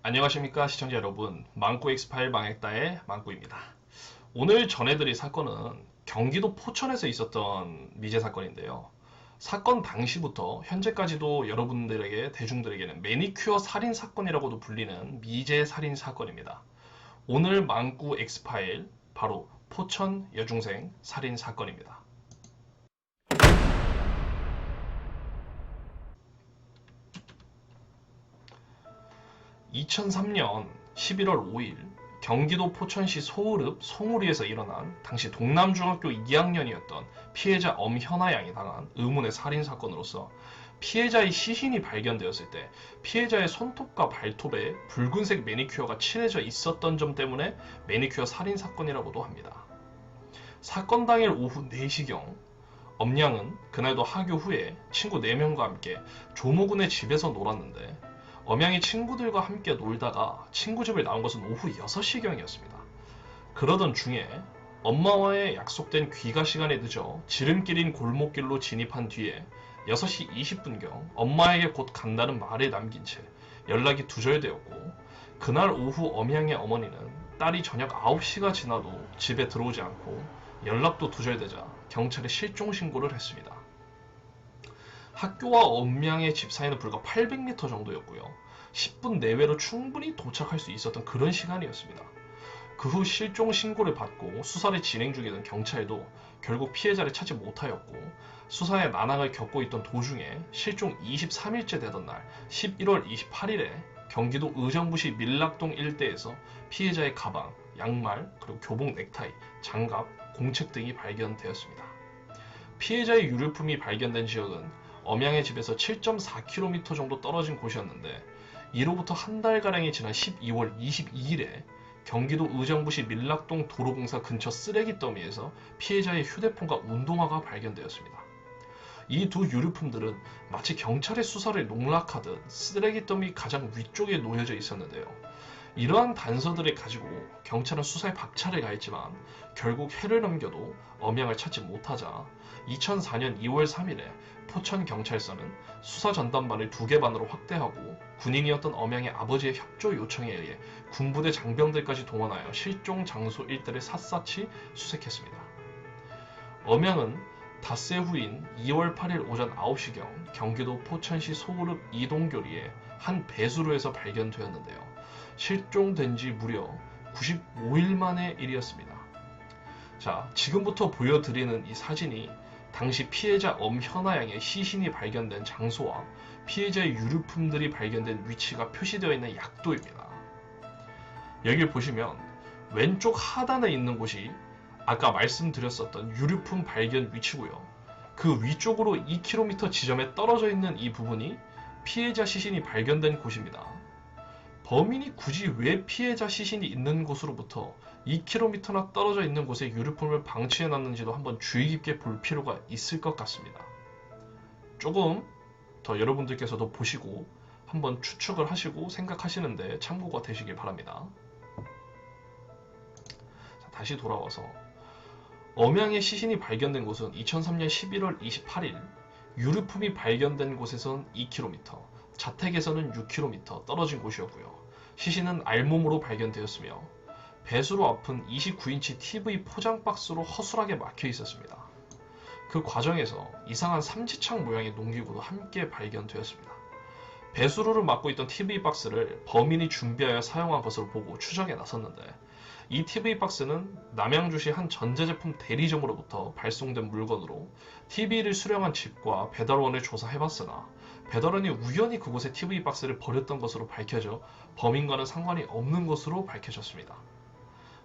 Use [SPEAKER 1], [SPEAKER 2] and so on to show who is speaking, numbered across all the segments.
[SPEAKER 1] 안녕하십니까 시청자 여러분, 망꾸 엑스파일 망했다의 망꾸입니다. 오늘 전해드릴 사건은 경기도 포천에서 있었던 미제 사건인데요. 사건 당시부터 현재까지도 여러분들에게, 대중들에게는 매니큐어 살인 사건이라고도 불리는 미제 살인 사건입니다. 오늘 망꾸 엑스파일, 바로 포천 여중생 살인 사건입니다. 2003년 11월 5일 경기도 포천시 소읍 송우리에서 일어난 당시 동남중학교 2학년이었던 피해자 엄현아 양이 당한 의문의 살인사건으로서 피해자의 시신이 발견되었을 때 피해자의 손톱과 발톱에 붉은색 매니큐어가 칠해져 있었던 점 때문에 매니큐어 살인사건이라고도 합니다. 사건 당일 오후 4시경 엄양은 그날도 하교 후에 친구 4명과 함께 조모군의 집에서 놀았는데 엄양이 친구들과 함께 놀다가 친구 집을 나온 것은 오후 6시경이었습니다. 그러던 중에 엄마와의 약속된 귀가 시간에 늦어 지름길인 골목길로 진입한 뒤에 6시 20분경 엄마에게 곧 간다는 말을 남긴 채 연락이 두절되었고, 그날 오후 엄양의 어머니는 딸이 저녁 9시가 지나도 집에 들어오지 않고 연락도 두절되자 경찰에 실종 신고를 했습니다. 학교와 엄양의 집 사이는 불과 800m 정도였고요. 10분 내외로 충분히 도착할 수 있었던 그런 시간이었습니다. 그 후 실종 신고를 받고 수사를 진행 중이던 경찰도 결국 피해자를 찾지 못하였고, 수사에 난항을 겪고 있던 도중에 실종 23일째 되던 날 11월 28일에 경기도 의정부시 밀락동 일대에서 피해자의 가방, 양말, 그리고 교복 넥타이, 장갑, 공책 등이 발견되었습니다. 피해자의 유류품이 발견된 지역은 엄양의 집에서 7.4km 정도 떨어진 곳이었는데, 이로부터 한 달가량이 지난 12월 22일에 경기도 의정부시 밀락동 도로공사 근처 쓰레기 더미에서 피해자의 휴대폰과 운동화가 발견되었습니다. 이 두 유류품들은 마치 경찰의 수사를 농락하듯 쓰레기 더미 가장 위쪽에 놓여져 있었는데요. 이러한 단서들을 가지고 경찰은 수사에 박차를 가했지만 결국 해를 넘겨도 엄양을 찾지 못하자 2004년 2월 3일에 포천경찰서는 수사 전담반을 2개 반으로 확대하고 군인이었던 엄양의 아버지의 협조 요청에 의해 군부대 장병들까지 동원하여 실종 장소 일대를 샅샅이 수색했습니다. 엄양은 닷새 후인 2월 8일 오전 9시경 경기도 포천시 소읍 이동교리의 한 배수로에서 발견되었는데요. 실종된 지 무려 95일 만의 일이었습니다. 자, 지금부터 보여드리는 이 사진이 당시 피해자 엄현아 양의 시신이 발견된 장소와 피해자의 유류품들이 발견된 위치가 표시되어 있는 약도입니다. 여기를 보시면 왼쪽 하단에 있는 곳이 아까 말씀드렸었던 유류품 발견 위치고요. 그 위쪽으로 2km 지점에 떨어져 있는 이 부분이 피해자 시신이 발견된 곳입니다. 범인이 굳이 왜 피해자 시신이 있는 곳으로부터 2km나 떨어져 있는 곳에 유류품을 방치해놨는지도 한번 주의 깊게 볼 필요가 있을 것 같습니다. 조금 더 여러분들께서도 보시고 한번 추측을 하시고 생각하시는데 참고가 되시길 바랍니다. 자, 다시 돌아와서 엄양의 시신이 발견된 곳은 2003년 11월 28일, 유류품이 발견된 곳에선 2km, 자택에서는 6km 떨어진 곳이었고요. 시신은 알몸으로 발견되었으며 배수로 앞은 29인치 TV 포장 박스로 허술하게 막혀 있었습니다. 그 과정에서 이상한 삼지창 모양의 농기구도 함께 발견되었습니다. 배수로를 막고 있던 TV 박스를 범인이 준비하여 사용한 것으로 보고 추정에 나섰는데, 이 TV 박스는 남양주시 한 전자제품 대리점으로부터 발송된 물건으로 TV를 수령한 집과 배달원을 조사해봤으나 배달원이 우연히 그곳에 TV 박스를 버렸던 것으로 밝혀져 범인과는 상관이 없는 것으로 밝혀졌습니다.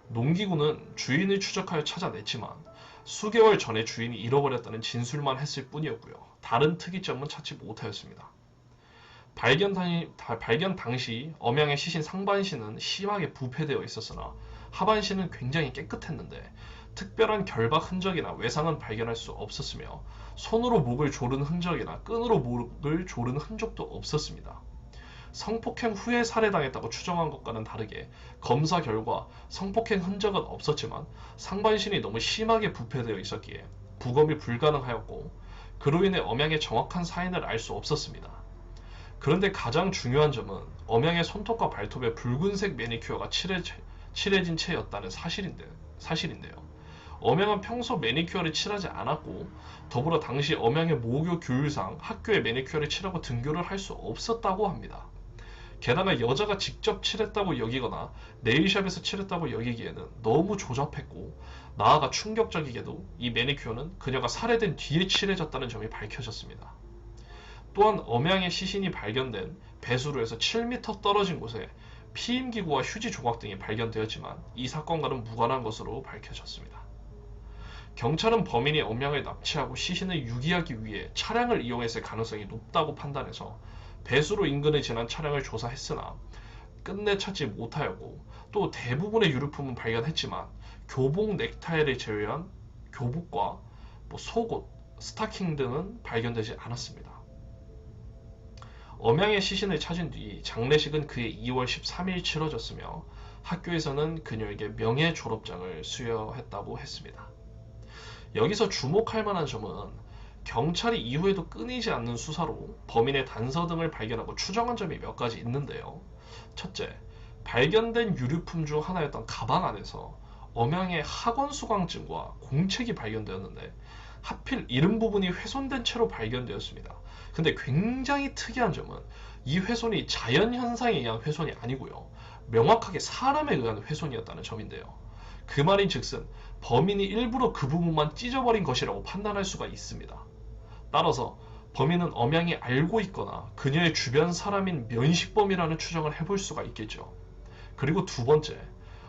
[SPEAKER 1] 농기구는 주인을 추적하여 찾아냈지만 수개월 전에 주인이 잃어버렸다는 진술만 했을 뿐이었고요. 다른 특이점은 찾지 못하였습니다. 발견 당시 엄양의 시신 상반신은 심하게 부패되어 있었으나 하반신은 굉장히 깨끗했는데 특별한 결박 흔적이나 외상은 발견할 수 없었으며 손으로 목을 조른 흔적이나 끈으로 목을 조른 흔적도 없었습니다. 성폭행 후에 살해당했다고 추정한 것과는 다르게 검사 결과 성폭행 흔적은 없었지만 상반신이 너무 심하게 부패되어 있었기에 부검이 불가능하였고, 그로 인해 엄양의 정확한 사인을 알 수 없었습니다. 그런데 가장 중요한 점은 엄양의 손톱과 발톱에 붉은색 매니큐어가 칠해진 채였다는 사실인데요. 엄양은 평소 매니큐어를 칠하지 않았고 더불어 당시 엄양의 모교 교율상 학교에 매니큐어를 칠하고 등교를 할 수 없었다고 합니다. 게다가 여자가 직접 칠했다고 여기거나 네일샵에서 칠했다고 여기기에는 너무 조잡했고 나아가 충격적이게도 이 매니큐어는 그녀가 살해된 뒤에 칠해졌다는 점이 밝혀졌습니다. 또한 엄양의 시신이 발견된 배수로에서 7m 떨어진 곳에 피임기구와 휴지 조각 등이 발견되었지만 이 사건과는 무관한 것으로 밝혀졌습니다. 경찰은 범인이 엄양을 납치하고 시신을 유기하기 위해 차량을 이용했을 가능성이 높다고 판단해서 배수로 인근을 지난 차량을 조사했으나 끝내 찾지 못하였고 또 대부분의 유류품은 발견했지만 교복 넥타이를 제외한 교복과 속옷, 스타킹 등은 발견되지 않았습니다. 엄양의 시신을 찾은 뒤 장례식은 그해 2월 13일 치러졌으며 학교에서는 그녀에게 명예 졸업장을 수여했다고 했습니다. 여기서 주목할 만한 점은 경찰이 이후에도 끊이지 않는 수사로 범인의 단서 등을 발견하고 추정한 점이 몇 가지 있는데요. 첫째, 발견된 유류품 중 하나였던 가방 안에서 엄양의 학원 수강증과 공책이 발견되었는데 하필 이름 부분이 훼손된 채로 발견되었습니다. 근데 굉장히 특이한 점은 이 훼손이 자연현상에 의한 훼손이 아니고요. 명확하게 사람에 의한 훼손이었다는 점인데요. 그 말인 즉슨 범인이 일부러 그 부분만 찢어버린 것이라고 판단할 수가 있습니다. 따라서 범인은 엄양이 알고 있거나 그녀의 주변 사람인 면식범이라는 추정을 해볼 수가 있겠죠. 그리고 두 번째,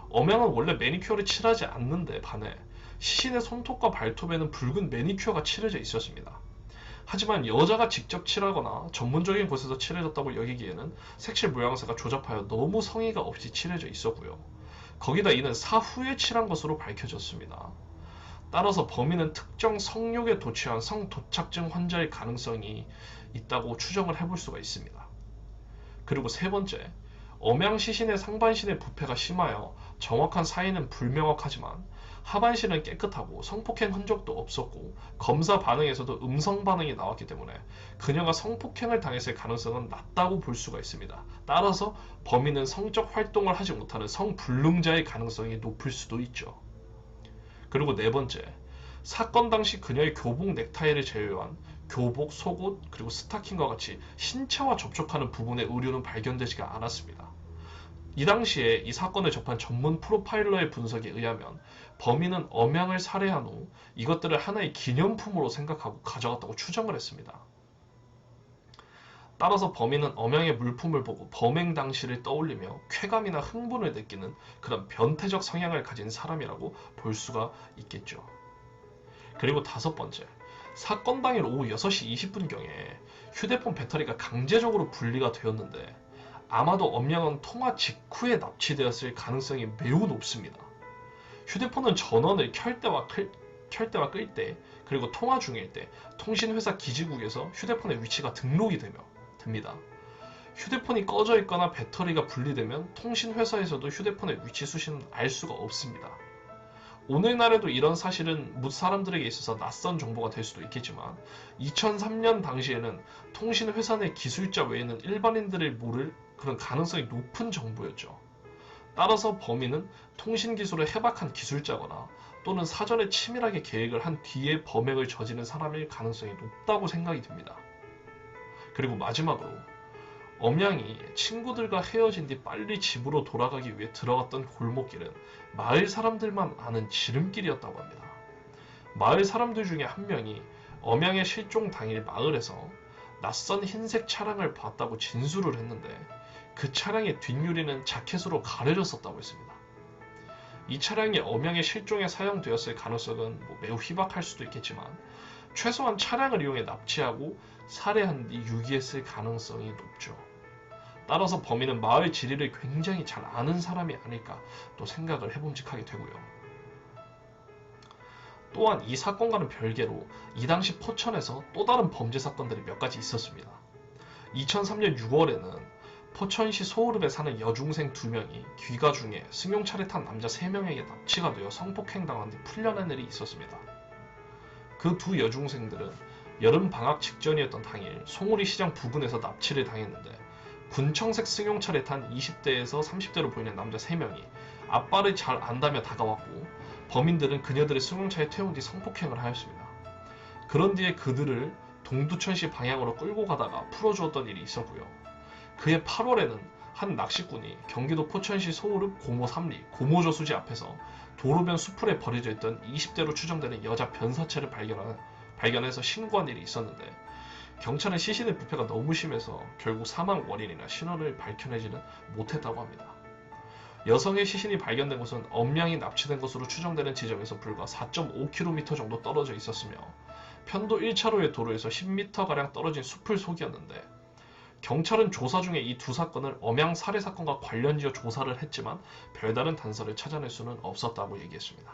[SPEAKER 1] 엄양은 원래 매니큐어를 칠하지 않는데 반해 시신의 손톱과 발톱에는 붉은 매니큐어가 칠해져 있었습니다. 하지만 여자가 직접 칠하거나 전문적인 곳에서 칠해졌다고 여기기에는 색칠 모양새가 조잡하여 너무 성의가 없이 칠해져 있었고요. 거기다 이는 사후에 칠한 것으로 밝혀졌습니다. 따라서 범인은 특정 성욕에 도취한 성도착증 환자일 가능성이 있다고 추정을 해볼 수가 있습니다. 그리고 세 번째, 엄양 시신의 상반신의 부패가 심하여 정확한 사인은 불명확하지만 하반신은 깨끗하고 성폭행 흔적도 없었고 검사 반응에서도 음성 반응이 나왔기 때문에 그녀가 성폭행을 당했을 가능성은 낮다고 볼 수가 있습니다. 따라서 범인은 성적 활동을 하지 못하는 성불능자의 가능성이 높을 수도 있죠. 그리고 네 번째, 사건 당시 그녀의 교복 넥타이를 제외한 교복, 속옷, 그리고 스타킹과 같이 신체와 접촉하는 부분의 의료는 발견되지가 않았습니다. 이 당시에 이 사건을 접한 전문 프로파일러의 분석에 의하면 범인은 엄양을 살해한 후 이것들을 하나의 기념품으로 생각하고 가져갔다고 추정을 했습니다. 따라서 범인은 엄양의 물품을 보고 범행 당시를 떠올리며 쾌감이나 흥분을 느끼는 그런 변태적 성향을 가진 사람이라고 볼 수가 있겠죠. 그리고 다섯 번째, 사건 당일 오후 6시 20분경에 휴대폰 배터리가 강제적으로 분리가 되었는데 아마도 엄양은 통화 직후에 납치되었을 가능성이 매우 높습니다. 휴대폰은 전원을 켤 때와 끌 때, 그리고 통화 중일 때 통신회사 기지국에서 휴대폰의 위치가 등록이 됩니다. 휴대폰이 꺼져 있거나 배터리가 분리되면 통신회사에서도 휴대폰의 위치 수신은 알 수가 없습니다. 오늘날에도 이런 사실은 사람들에게 있어서 낯선 정보가 될 수도 있겠지만 2003년 당시에는 통신회사 내 기술자 외에는 일반인들이 모를 그런 가능성이 높은 정보였죠. 따라서 범인은 통신기술에 해박한 기술자거나 또는 사전에 치밀하게 계획을 한 뒤에 범행을 저지른 사람일 가능성이 높다고 생각이 듭니다. 그리고 마지막으로 엄양이 친구들과 헤어진 뒤 빨리 집으로 돌아가기 위해 들어갔던 골목길은 마을 사람들만 아는 지름길이었다고 합니다. 마을 사람들 중에 한 명이 엄양의 실종 당일 마을에서 낯선 흰색 차량을 봤다고 진술을 했는데 그 차량의 뒷유리는 자켓으로 가려졌었다고 했습니다. 이 차량이 엄양의 실종에 사용되었을 가능성은 매우 희박할 수도 있겠지만 최소한 차량을 이용해 납치하고 살해한 뒤 유기했을 가능성이 높죠. 따라서 범인은 마을 지리를 굉장히 잘 아는 사람이 아닐까 또 생각을 해봄직하게 되고요. 또한 이 사건과는 별개로 이 당시 포천에서 또 다른 범죄 사건들이 몇 가지 있었습니다. 2003년 6월에는 포천시 소호읍에 사는 여중생 2명이 귀가 중에 승용차를 탄 남자 3명에게 납치가 되어 성폭행당한 뒤 풀려난 일이 있었습니다. 그 두 여중생들은 여름 방학 직전이었던 당일 송우리 시장 부근에서 납치를 당했는데 군청색 승용차에 탄 20대에서 30대로 보이는 남자 3명이 앞발을 잘 안다며 다가왔고 범인들은 그녀들의 승용차에 태운 뒤 성폭행을 하였습니다. 그런 뒤에 그들을 동두천시 방향으로 끌고 가다가 풀어주었던 일이 있었고요. 그해 8월에는 한 낚시꾼이 경기도 포천시 소우릅 고모 3리 고모저수지 앞에서 도로변 수풀에 버려져 있던 20대로 추정되는 여자 변사체를 발견해서 신고한 일이 있었는데 경찰은 시신의 부패가 너무 심해서 결국 사망 원인이나 신원을 밝혀내지는 못했다고 합니다. 여성의 시신이 발견된 곳은 엄량이 납치된 것으로 추정되는 지점에서 불과 4.5km 정도 떨어져 있었으며 편도 1차로의 도로에서 10m가량 떨어진 숲을 속이었는데 경찰은 조사 중에 이 두 사건을 엄양 살해 사건과 관련지어 조사를 했지만 별다른 단서를 찾아낼 수는 없었다고 얘기했습니다.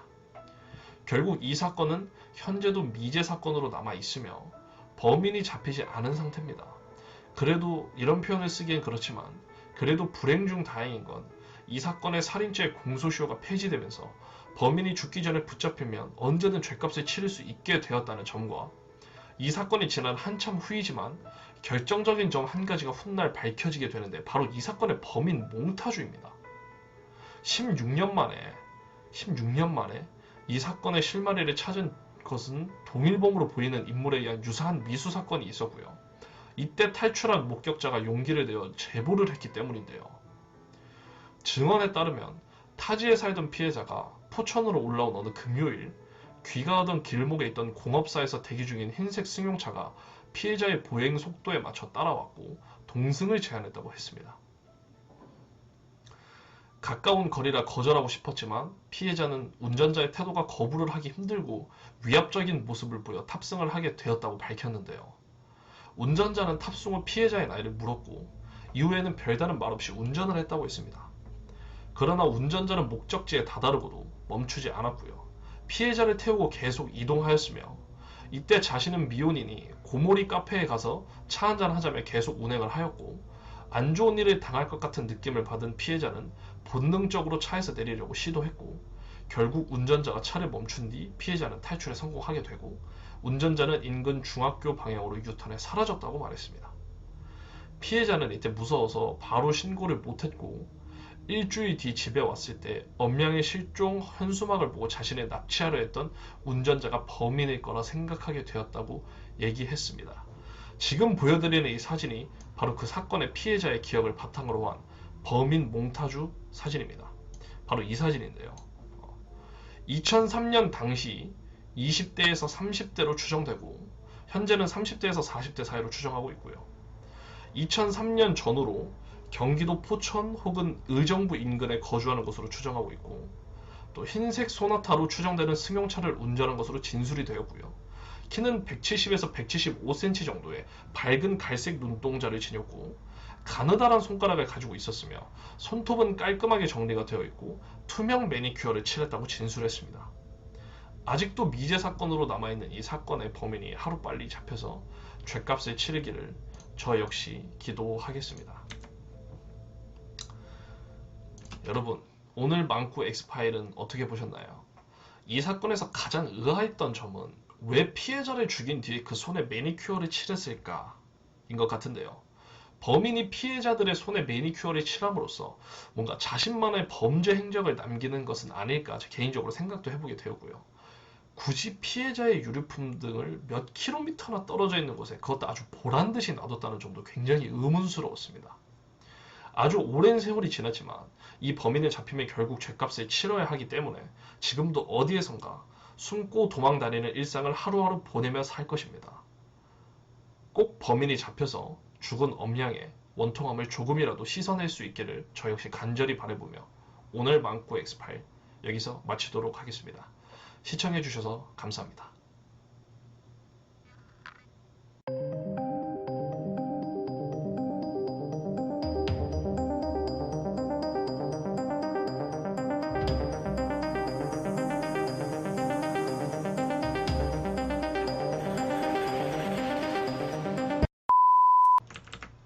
[SPEAKER 1] 결국 이 사건은 현재도 미제 사건으로 남아 있으며 범인이 잡히지 않은 상태입니다. 그래도 이런 표현을 쓰기엔 그렇지만 그래도 불행 중 다행인 건 이 사건의 살인죄 공소시효가 폐지되면서 범인이 죽기 전에 붙잡히면 언제든 죗값을 치를 수 있게 되었다는 점과 이 사건이 지난 한참 후이지만 결정적인 점 한 가지가 훗날 밝혀지게 되는데 바로 이 사건의 범인 몽타주입니다. 16년 만에 이 사건의 실마리를 찾은 것은 동일범으로 보이는 인물에 의한 유사한 미수 사건이 있었고요. 이때 탈출한 목격자가 용기를 내어 제보를 했기 때문인데요. 증언에 따르면 타지에 살던 피해자가 포천으로 올라온 어느 금요일 귀가하던 길목에 있던 공업사에서 대기 중인 흰색 승용차가 피해자의 보행 속도에 맞춰 따라왔고 동승을 제안했다고 했습니다. 가까운 거리라 거절하고 싶었지만 피해자는 운전자의 태도가 거부를 하기 힘들고 위압적인 모습을 보여 탑승을 하게 되었다고 밝혔는데요. 운전자는 탑승 후 피해자의 나이를 물었고 이후에는 별다른 말 없이 운전을 했다고 했습니다. 그러나 운전자는 목적지에 다다르고도 멈추지 않았고요. 피해자를 태우고 계속 이동하였으며 이때 자신은 미혼이니 고모리 카페에 가서 차 한잔 하자며 계속 운행을 하였고 안 좋은 일을 당할 것 같은 느낌을 받은 피해자는 본능적으로 차에서 내리려고 시도했고 결국 운전자가 차를 멈춘 뒤 피해자는 탈출에 성공하게 되고 운전자는 인근 중학교 방향으로 유턴해 사라졌다고 말했습니다. 피해자는 이때 무서워서 바로 신고를 못했고 일주일 뒤 집에 왔을 때 엄양의 실종 현수막을 보고 자신을 납치하려 했던 운전자가 범인일 거라 생각하게 되었다고 얘기했습니다. 지금 보여드리는 이 사진이 바로 그 사건의 피해자의 기억을 바탕으로 한 범인 몽타주 사진입니다. 바로 이 사진인데요. 2003년 당시 20대에서 30대로 추정되고 현재는 30대에서 40대 사이로 추정하고 있고요. 2003년 전후로 경기도 포천 혹은 의정부 인근에 거주하는 것으로 추정하고 있고 또 흰색 소나타로 추정되는 승용차를 운전한 것으로 진술이 되었고요. 키는 170에서 175cm 정도의 밝은 갈색 눈동자를 지녔고 가느다란 손가락을 가지고 있었으며 손톱은 깔끔하게 정리가 되어 있고 투명 매니큐어를 칠했다고 진술했습니다. 아직도 미제 사건으로 남아있는 이 사건의 범인이 하루빨리 잡혀서 죗값을 치르기를 저 역시 기도하겠습니다. 여러분, 오늘 망쿠 엑스파일은 어떻게 보셨나요? 이 사건에서 가장 의아했던 점은 왜 피해자를 죽인 뒤에 그 손에 매니큐어를 칠했을까? 인 것 같은데요. 범인이 피해자들의 손에 매니큐어를 칠함으로써 뭔가 자신만의 범죄 행적을 남기는 것은 아닐까 개인적으로 생각도 해보게 되었고요. 굳이 피해자의 유류품 등을 몇 킬로미터나 떨어져 있는 곳에 그것도 아주 보란듯이 놔뒀다는 점도 굉장히 의문스러웠습니다. 아주 오랜 세월이 지났지만 이 범인을 잡히면 결국 죗값을 치러야 하기 때문에 지금도 어디에선가 숨고 도망다니는 일상을 하루하루 보내며 살 것입니다. 꼭 범인이 잡혀서 죽은 엄양의 원통함을 조금이라도 씻어낼 수 있기를 저 역시 간절히 바라보며 오늘 망쿠 엑스파일 여기서 마치도록 하겠습니다. 시청해주셔서 감사합니다.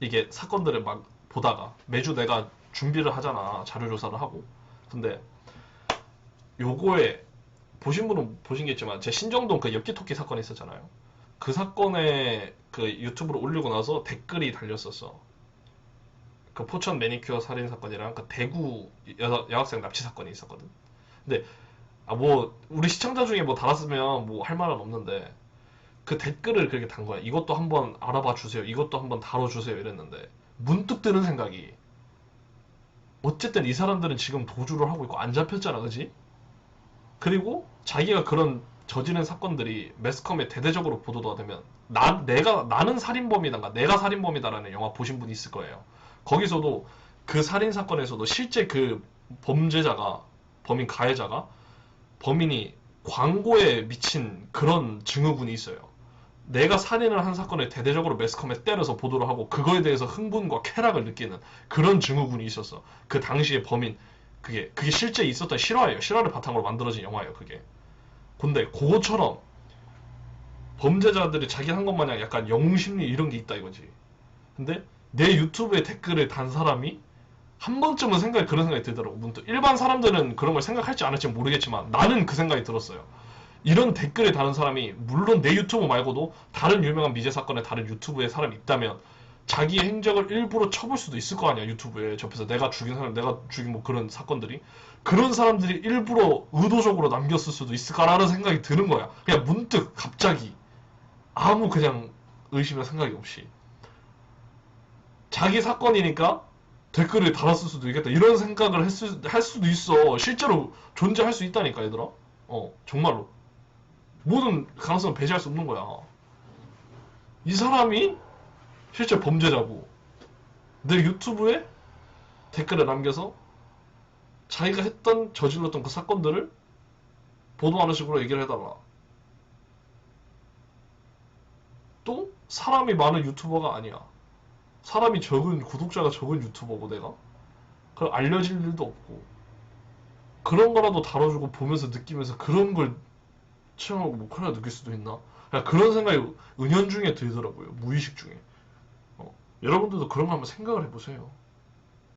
[SPEAKER 1] 이게 사건들을 막 보다가 매주 내가 준비를 하잖아. 자료조사를 하고. 근데 요거에 보신 분은 보신겠지만 제 신정동 그 엽기토끼 사건이 있었잖아요. 그 사건에 그 유튜브로 올리고 나서 댓글이 달렸었어. 그 포천 매니큐어 살인 사건이랑 그 대구 여학생 납치 사건이 있었거든. 근데 뭐 우리 시청자 중에 뭐 달았으면 뭐 할 말은 없는데 그 댓글을 그렇게 단 거야. 이것도 한번 알아봐 주세요. 이것도 한번 다뤄주세요. 이랬는데 문득 드는 생각이, 어쨌든 이 사람들은 지금 도주를 하고 있고 안 잡혔잖아, 그지? 그리고 자기가 그런 저지른 사건들이 매스컴에 대대적으로 보도가 되면 나는 살인범이단가 내가 살인범이다라는 영화 보신 분 있을 거예요. 거기서도 그 살인 사건에서도 실제 그 범죄자가, 범인 가해자가, 범인이 광고에 미친 그런 증후군이 있어요. 내가 살인을 한 사건을 대대적으로 매스컴에 때려서 보도를 하고 그거에 대해서 흥분과 쾌락을 느끼는 그런 증후군이 있었어. 그 당시에 범인, 그게 실제 있었던 실화예요. 실화를 바탕으로 만들어진 영화예요, 그게. 근데 그거처럼 범죄자들이 자기 한 것 마냥 약간 영웅심리 이런 게 있다 이거지. 근데 내 유튜브에 댓글을 단 사람이 한 번쯤은 그런 생각이 들더라고. 문득 일반 사람들은 그런 걸 생각할지 안 할지 모르겠지만 나는 그 생각이 들었어요. 이런 댓글에 다는 사람이, 물론 내 유튜브 말고도 다른 유명한 미제 사건에 다른 유튜브에 사람이 있다면 자기의 행적을 일부러 쳐볼 수도 있을 거 아니야. 유튜브에 접해서 내가 죽인 사람, 내가 죽인 뭐 그런 사건들이, 그런 사람들이 일부러 의도적으로 남겼을 수도 있을까라는 생각이 드는 거야. 그냥 문득 갑자기 아무 그냥 의심이나 생각이 없이 자기 사건이니까 댓글을 달았을 수도 있겠다 이런 생각을 할 수도 있어. 실제로 존재할 수 있다니까, 얘들아. 정말로 모든 가능성을 배제할 수 없는 거야. 이 사람이 실제 범죄자고 내 유튜브에 댓글을 남겨서 자기가 저질렀던 그 사건들을 보도하는 식으로 얘기를 해달라. 또 사람이 많은 유튜버가 아니야. 사람이 적은, 구독자가 적은 유튜버고 내가 그걸 알려질 일도 없고, 그런 거라도 다뤄주고 보면서 느끼면서 그런 걸 체험하고 뭐 그래야 느낄 수도 있나? 그냥 그런 생각이 은연중에 들더라고요. 무의식 중에. 여러분들도 그런 거 한번 생각을 해보세요.